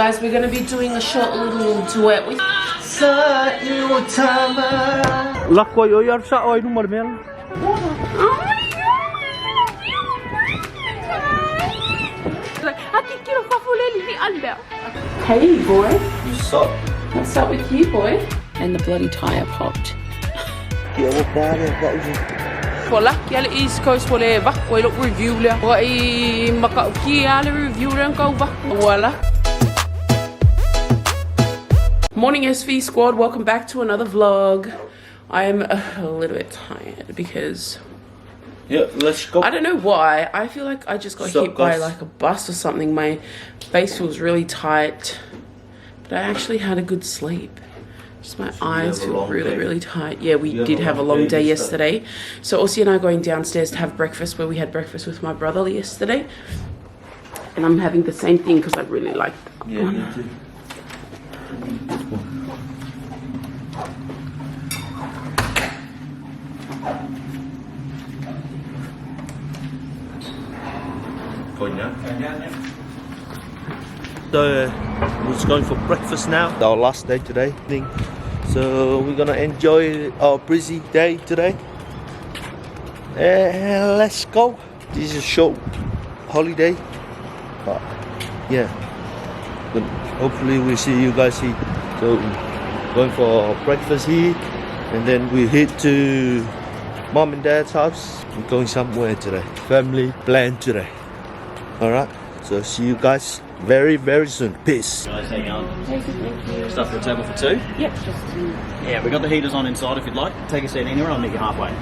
Guys, we're going to be doing a short little duet with Lakwa yo yar sa oy numar mel. Hey boy, What's up? what's up with you boy? And the bloody tyre popped. Wala, kaya East Coast wala ba? Wala review la. Wala makauki ala review lang kau ba? Wala. Morning SV squad, welcome back to another vlog. I'm a little bit tired because Let's go. I don't know why. I feel like I just got hit by like a bus or something. My face feels really tight, but I actually had a good sleep. Just my eyes feel really tight. Yeah, we did have a long day yesterday. So Ossie and I are going downstairs to have breakfast, where we had breakfast with my brother yesterday. And I'm having the same thing because I really like that one. Me too. So we're just going for breakfast now. Our last day today. So we're gonna enjoy our busy day today. Let's go. This is a short holiday, but yeah. But hopefully we see you guys here. So going for breakfast here, and then we head to mom and dad's house. We're going somewhere today. Family plan today. Alright, so see you guys very soon. Peace. Guys, how you going? Thank you. Stuff for a table for two? Yep, just two. Yeah, we got the heaters on inside if you'd like. Take a seat anywhere, I'll meet you halfway.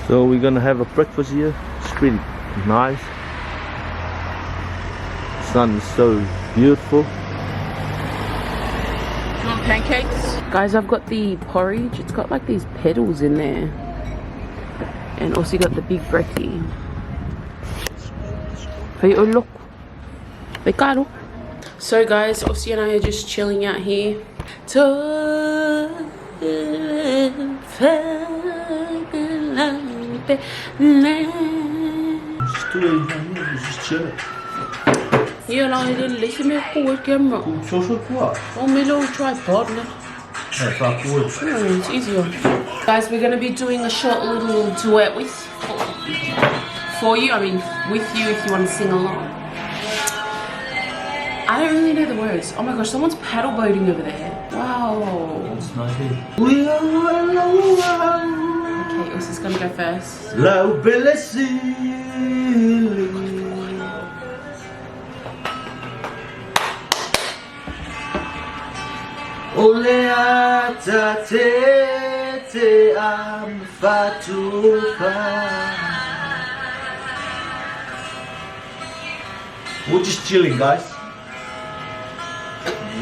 So we're gonna have a breakfast here. It's pretty nice. The sun is so beautiful. You want pancakes? Guys, I've got the porridge. It's got like these petals in there. And also got the big brekkie. Hey, oh look. Pecado. So guys, Ossie and I are just chilling out here. Just chilling. You and I didn't listen to me forward camera. So what? Oh, my little tripod. It's easier. Guys, we're going to be doing a short little duet with for you. I mean, with you if you want to sing along. I don't really know the words. Oh my gosh, someone's paddle boating over there. Wow. It's nice here. Okay, Uelese going to go first. Uelese. Oleata te am fatupa. We're just chilling, guys.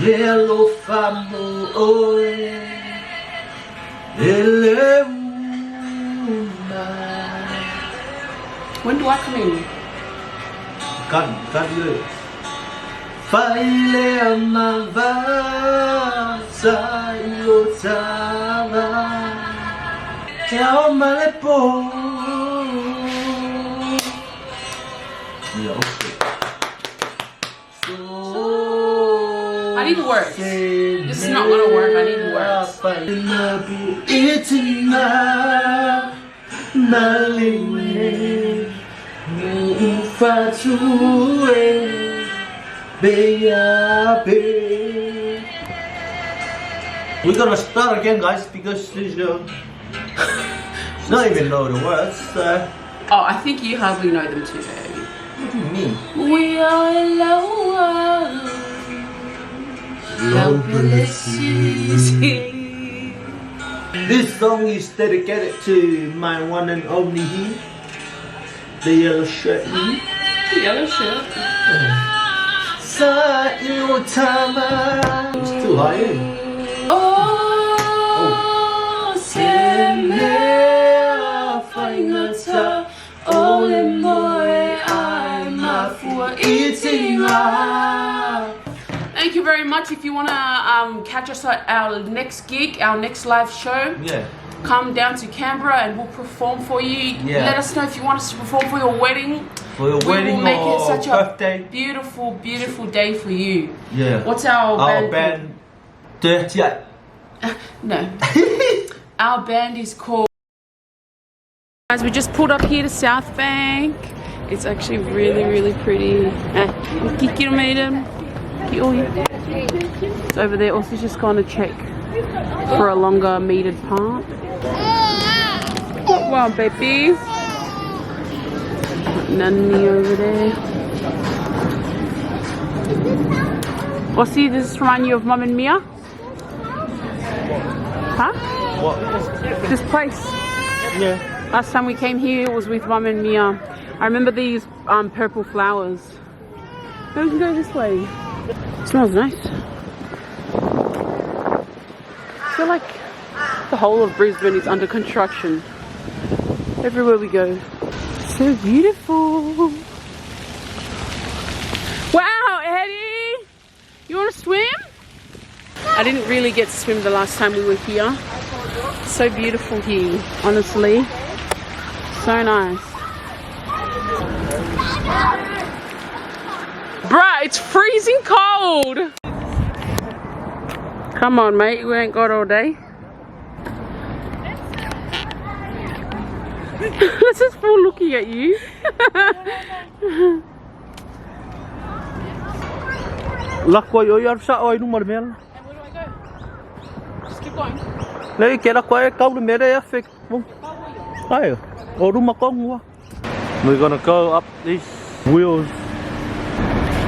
Lelo famo oe. When do I come in? Can't do it. Faile amava sa iotava Ciao malepo. I need words. This is not gonna work. I need words. We're gonna start again, guys, because there's not even know the words. Oh, I think you hardly know them too, baby. What do you mean? We are alone. This song is dedicated to my one and only he, the yellow shirt. Yellow shirt. It's too high, eh? Oh, send me a finger. Ole moi, I'm a for eating up. Thank you very much. If you want to catch us at our next gig, our next live show, Yeah. come down to Canberra and we'll perform for you. Yeah. Let us know if you want us to perform for your wedding. For your wedding will make or it such birthday. a beautiful, beautiful day for you. Yeah. What's our band? Band. Dirty. No. Our band is called. Guys, we just pulled up here to South Bank. It's actually really, really pretty. It's over there. Also, just going to check for a longer metered part. What one, baby? Nanny over there. Aussie, does this remind you of Mum and Mia? Huh? What? This place. Yeah. Last time we came here, it was with Mum and Mia. I remember these purple flowers. We can go this way. It smells nice. I feel like the whole of Brisbane is under construction. Everywhere we go. So beautiful. Wow, Eddie! You want to swim? I didn't really get to swim the last time we were here. So beautiful here, honestly. So nice. Bruh, it's freezing cold! Come on, mate, we ain't got all day. Let's just full looking at you. Lakwa yo yar sa oi nu marmel. And where do I go? Just keep going. Lấy cái lakwa e kau me re fik. Ai. Oru makong. We're gonna go up these wheels.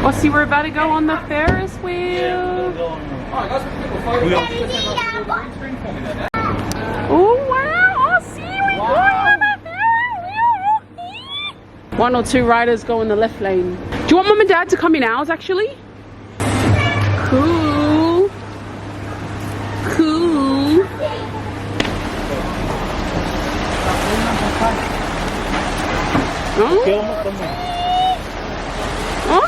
Oh, see, we're about to go on the Ferris wheel. Oh, wow. Oh, see, we're going on the Ferris wheel. One or two riders go in the left lane. Do you want Mum and Dad to come in ours, actually? Cool. Cool. Oh. Oh.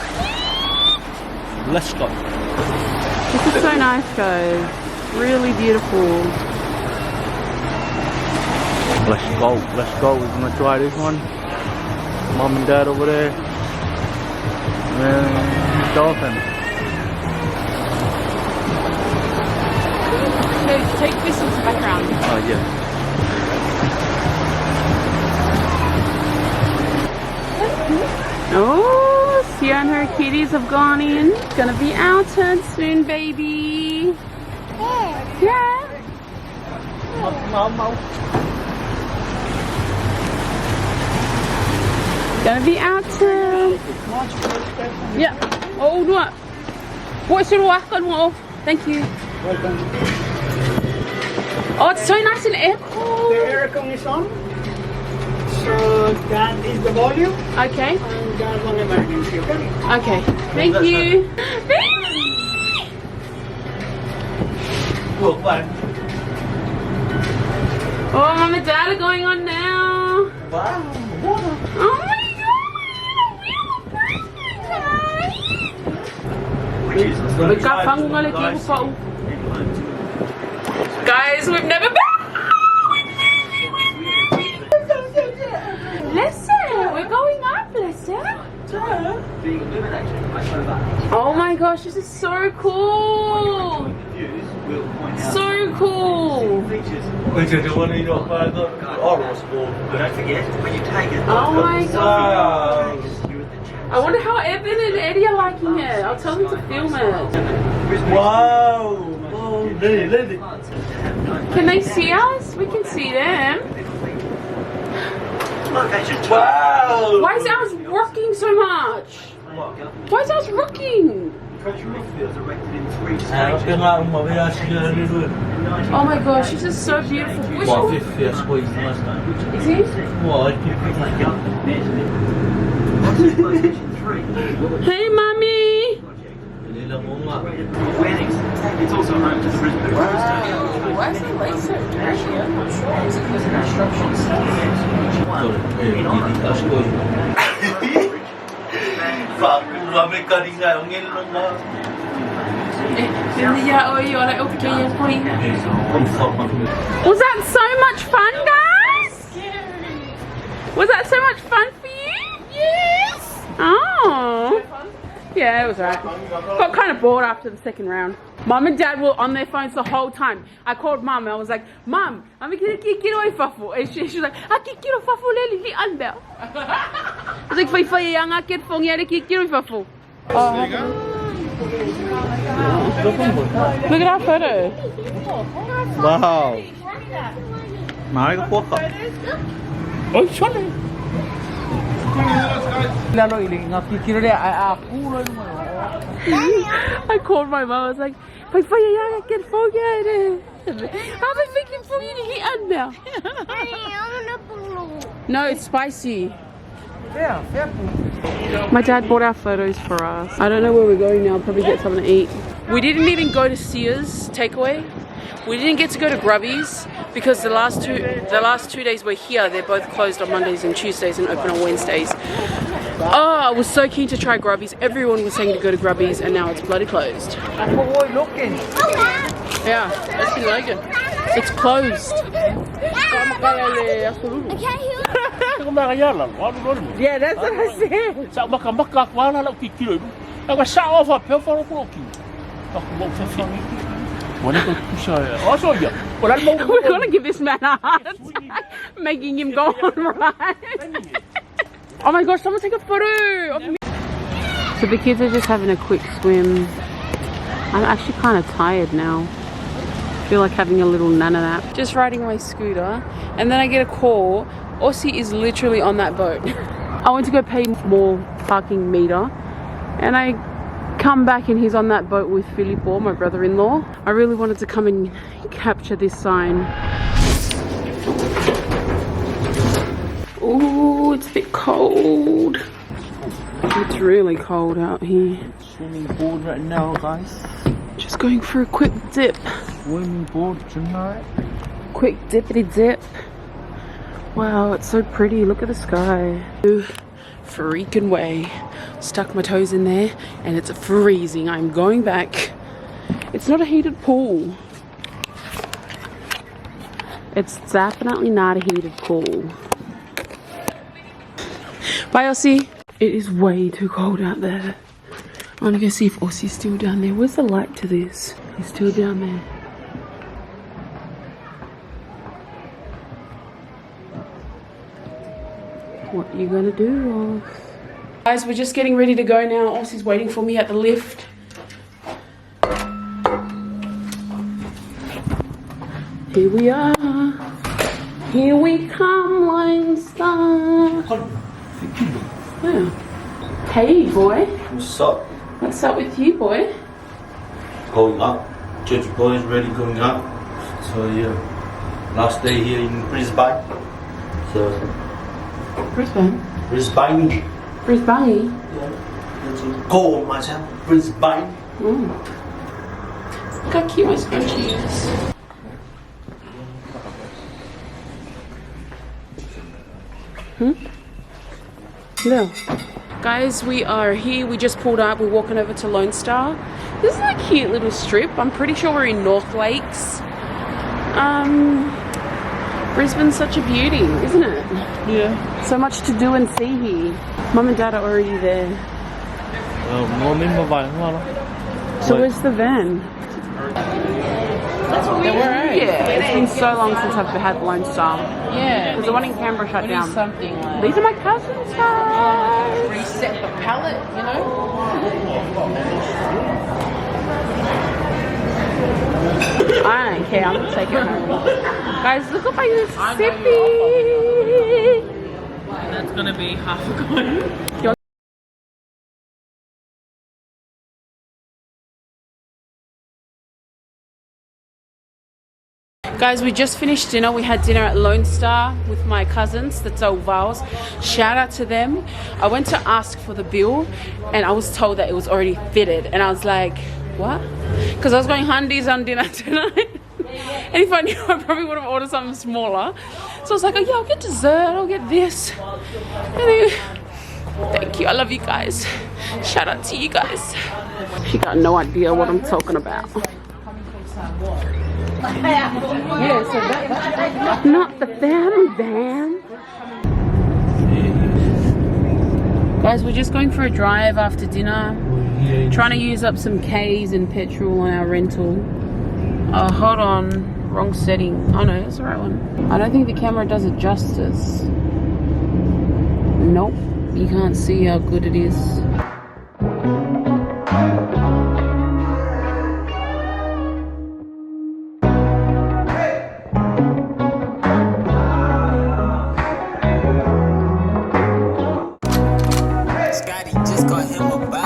Let's go. This is so nice, guys. Really beautiful. Let's go. Let's go. We're gonna try this one. Mom and Dad over there. And dolphin. So take this into the background. Oh yeah. Oh, Sia and her kitties have gone in. It's gonna be our turn soon, baby. Yeah. Gonna be our turn. Yeah. Oh, do it. What should I do? Thank you. Oh, it's so nice and air-cooled. The aircon is on. So that is the volume. Okay. And that's on emergency, okay? Okay. Thank you. Oh, Mum and Dad are going on now. Wow. Oh my god. Guys, we've never been. Listen, we're going up, listen. Oh my gosh, this is so cool. So cool. Oh my god. I wonder how Evan and Eddie are liking it. I'll tell them to film it. Wow. Oh, lady. Can they see us? We can see them. Wow. Why is ours rocking so much? Why is ours rocking? Oh my gosh, this is so beautiful. Which one? Is he? Hey, mommy. It's also home to the Brisbane. Why is the light so dirty? I'm not sure. Is it because of construction? Was that so much fun, guys? Was that so much fun for you? Yes. Oh. Yeah, it was right. Got kind of bored after the second round. Mum and Dad were on their phones the whole time. I called Mum and I was like, Mum, I'm going to get away fafu. And she was like, I can't get away fafu, Lily, Anbel. I was like, Fai, young, I can't phone, I can't get away fafu. Look at our photo. Wow. Nói có quốc không? Oh, sorry. I called my mom. I was like, "Pai pai ya get forget it. How am making for you to eat now?" No, it's spicy. My dad bought our photos for us. I don't know where we're going now. I'll probably get something to eat. We didn't even go to Sears takeaway. We didn't get to go to Grubby's because the last two days we're here, they're both closed on Mondays and Tuesdays and open on Wednesdays. Oh, I was so keen to try Grubby's. Everyone was saying to go to Grubby's and now it's bloody closed. Yeah, that's you like it. It's closed. Yeah, that's what I said. We're gonna give this man a heart attack, making him go on right. Oh my gosh, someone take a photo of me. So the kids are just having a quick swim. I'm actually kind of tired now. I feel like having a little nana nap. Just riding my scooter and then I get a call. Aussie is literally on that boat. I went to go pay more parking meter and I come back and he's on that boat with Filippo, my brother-in-law. I really wanted to come and capture this sign. Oh, it's a bit cold. It's really cold out here. Swimming board right now, guys. Just going for a quick dip. Swimming board tonight. Quick dippity dip. Wow, it's so pretty. Look at the sky. Freaking way. Stuck my toes in there and it's freezing. I'm going back. It's not a heated pool. It's definitely not a heated pool. Bye, Aussie. It is way too cold out there. I want to go see if Aussie's still down there. Where's the light to this? He's still down there. What are you gonna do, Ross? Guys, we're just getting ready to go now. Aussie's waiting for me at the lift. Here we are. Here we come, Lone Star. Yeah. Hey, boy. What's up? What's up with you, boy? Going up. Church boy is ready going up. So yeah, last day here in Brisbane. So Brisbane. Brisbane. Brisbane. Yeah. That's it. Call myself Brisbane. Look how cute my scrunchie is. No. Guys, we are here. We just pulled up. We're walking over to Lone Star. This is a cute little strip. I'm pretty sure we're in North Lakes. Brisbane's such a beauty, isn't it? Yeah. So much to do and see here. Mum and Dad are already there. So where's the van? Yeah, it's been so long since I've had Lone Star. Yeah. Because the one in Canberra shut down. Something like These are my cousins, guys. reset the palette, you know? I don't care, I'm gonna take it home. Guys, look at my Mississippi. That's gonna be half a coin. Guys, we just finished dinner. We had dinner at Lone Star with my cousins, that's our vows. Shout out to them. I went to ask for the bill and I was told that it was already fitted. And I was like, what? Because I was going Hundies on dinner tonight. And if I knew, I probably would have ordered something smaller. So I was like, oh yeah, I'll get dessert, I'll get this. And then Thank you. I love you guys. Shout out to you guys. She got no idea what I'm talking about. Yeah, so that not the family van. Guys, we're just going for a drive after dinner. Trying to use up some K's and petrol on our rental. Oh, hold on. Wrong setting. Oh no, that's the right one. I don't think the camera does it justice. Nope. You can't see how good it is. Scotty just got him a body.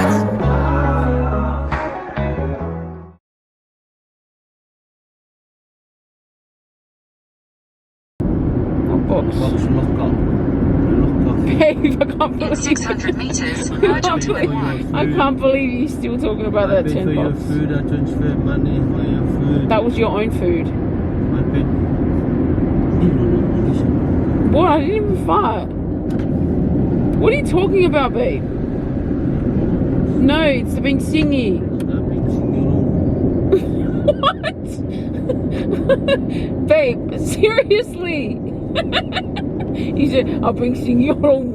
Box. Babe, I can't believe 600 meters. I can't believe you're still talking about that 10 for your bucks. food, I transfer money for your food. That was your own food. I paid. What? I didn't even fart. What are you talking about, babe? No, it's being singy. What? Babe, seriously. He said, I'll bring singy around.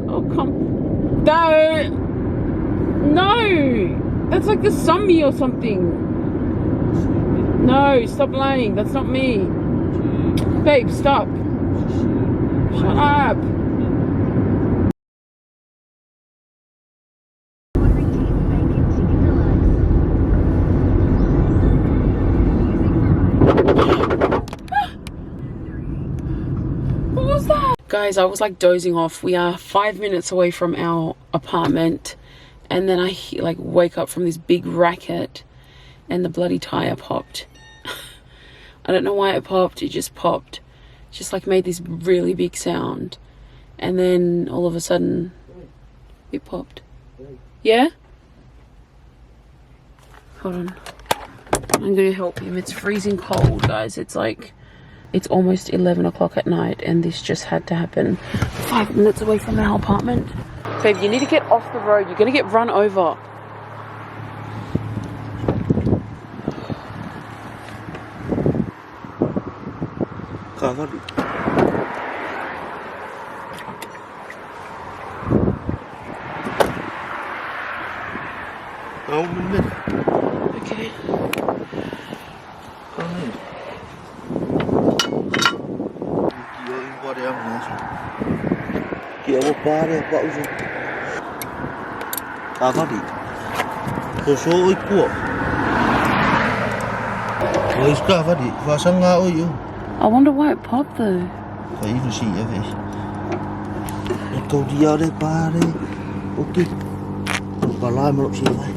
Oh, come. Don't. No. That's like the Summy or something. No, stop lying. That's not me. Babe, stop. Shut up. What was that? Guys, I was like dozing off. We are 5 minutes away from our apartment. And then I like wake up from this big racket and the bloody tire popped. I don't know why it popped. It just popped. It just like made this really big sound. And then all of a sudden it popped. Yeah? Hold on. I'm gonna help him. It's freezing cold, guys. It's like, it's almost 11 o'clock at night and this just had to happen 5 minutes away from our apartment. Babe, you need to get off the road. You're gonna get run over. Okay. Chị ở ba đây, bão rồi. Ta phát đi. Số số ơi của. Ôi, ska phát đi. Và sang ngã ơi yêu. I wonder why it popped though. Phải như gì vậy? Câu đi ở đây ba đây. Ok. Bà lai mà lộn gì vậy?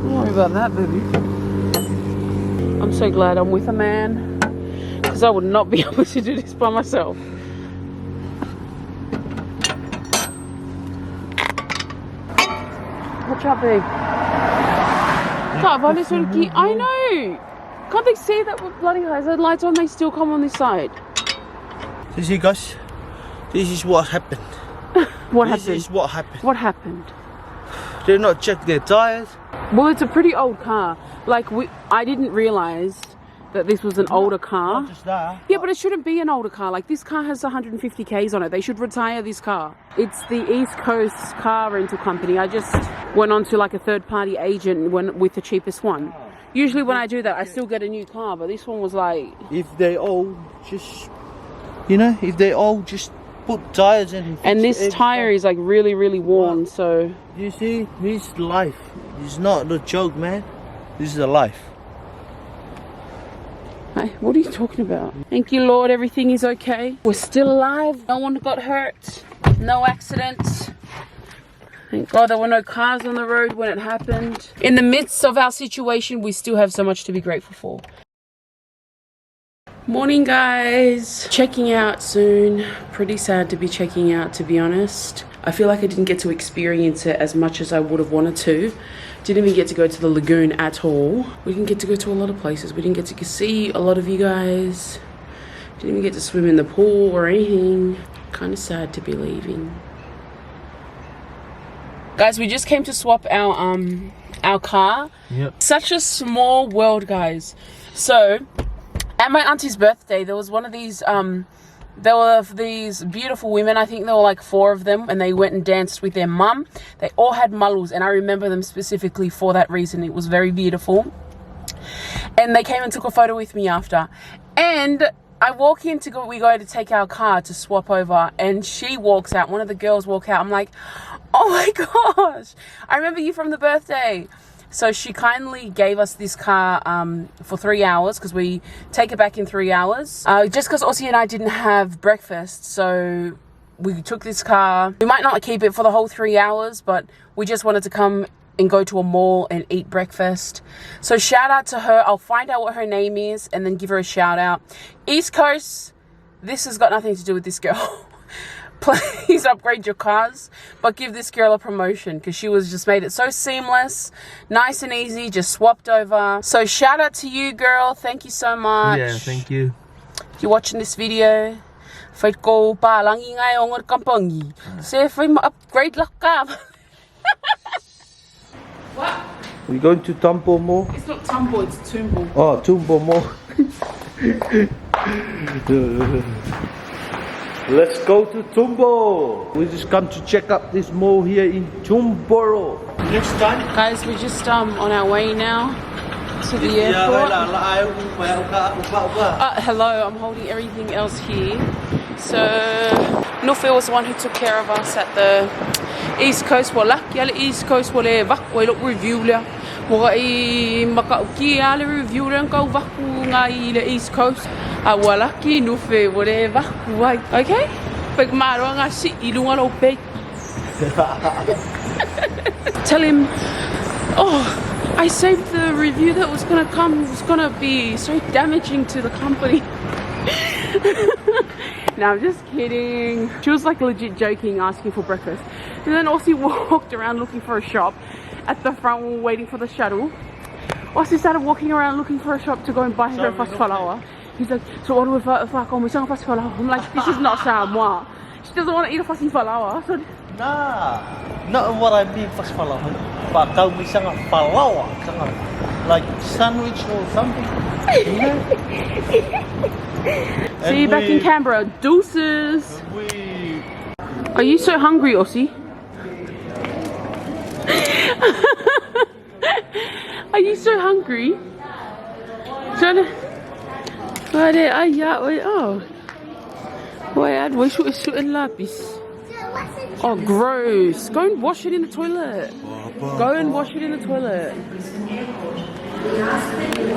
Don't worry about that, baby. I'm so glad I'm with a man, because I would not be able to do this by myself. Watch out, babe. I know. Can't they see that with bloody hazard lights on? They still come on this side. You see, guys, this is what happened. What happened? This is what happened. What happened? They not check their tires. Well, it's a pretty old car. Like, I didn't realize that this was an older car. Not just that. Yeah, but it shouldn't be an older car. Like, this car has 150 Ks on it. They should retire this car. It's the East Coast car rental company. I just went on to like a third-party agent and went with the cheapest one. Usually when I do that, I still get a new car, but this one was like... If they all just, you know, if they all just put tires in. And this tire is like really, really worn, so... You see, this is life. It's not a joke, man. This is a life. Hey, what are you talking about? Thank you, Lord, everything is okay. We're still alive. No one got hurt. No accidents. Thank God there were no cars on the road when it happened. In the midst of our situation, we still have so much to be grateful for. Morning, guys. Checking out soon. Pretty sad to be checking out, to be honest. I feel like I didn't get to experience it as much as I would have wanted to. Didn't even get to go to the lagoon at all. We didn't get to go to a lot of places. We didn't get to see a lot of you guys. Didn't even get to swim in the pool or anything. Kind of sad to be leaving. Guys, we just came to swap our car. Yep. Such a small world, guys. So at my auntie's birthday, there was one of these there were these beautiful women. I think there were like 4 of them, and they went and danced with their mum. They all had malus, and I remember them specifically for that reason. It was very beautiful. And they came and took a photo with me after. And I walk in we go to take our car to swap over, and she walks out. One of the girls walk out. I'm like, oh my gosh, I remember you from the birthday. So she kindly gave us this car for 3 hours, because we take it back in 3 hours. Just because Aussie and I didn't have breakfast, so we took this car. We might not keep it for the whole 3 hours, but we just wanted to come and go to a mall and eat breakfast. So shout out to her. I'll find out what her name is and then give her a shout out. East Coast, this has got nothing to do with this girl. Please upgrade your cars, but give this girl a promotion, because she just made it so seamless, nice and easy, just swapped over. So shout out to you, girl. Thank you so much. Yeah, thank you. If you're watching this video, phải cô ba lang ingay ong kampangi. Say phải upgrade la ka. What? We're going to Tumbo Mall. It's not Tumbo, it's Tumbo. Oh, Tumbo Mall. Let's go to Tumbo. We just come to check out this mall here in Tumboro. Next time. Guys, we're just on our way now to the airport. Hello, I'm holding everything else here. So, Nephew was the one who took care of us at the East Coast. Wala, yala East Coast wala vak wala review la. Wala I makauki yala review lang kau vaku nga I East Coast. Wala ki Nephew wala vaku wai. Okay? Pag maro nga si ilunga lo pay. Tell him, oh, I saved the review that was gonna come. It was gonna be so damaging to the company. No, I'm just kidding. She was like legit joking, asking for breakfast. And then Aussie walked around looking for a shop at the front while waiting for the shuttle. Aussie started walking around looking for a shop to go and buy her a fast flower. He's like, so what do we fast flower? I'm like, this is not Samoa. She doesn't want to eat a fast flower. So Nah, not what I mean fast flower. But kau isang flower, like sandwich or something. see you back in Canberra. Deuces. Are you so hungry, Aussie? Are you so hungry? Oh, gross. Go and wash it in the toilet. Go and wash it in the toilet.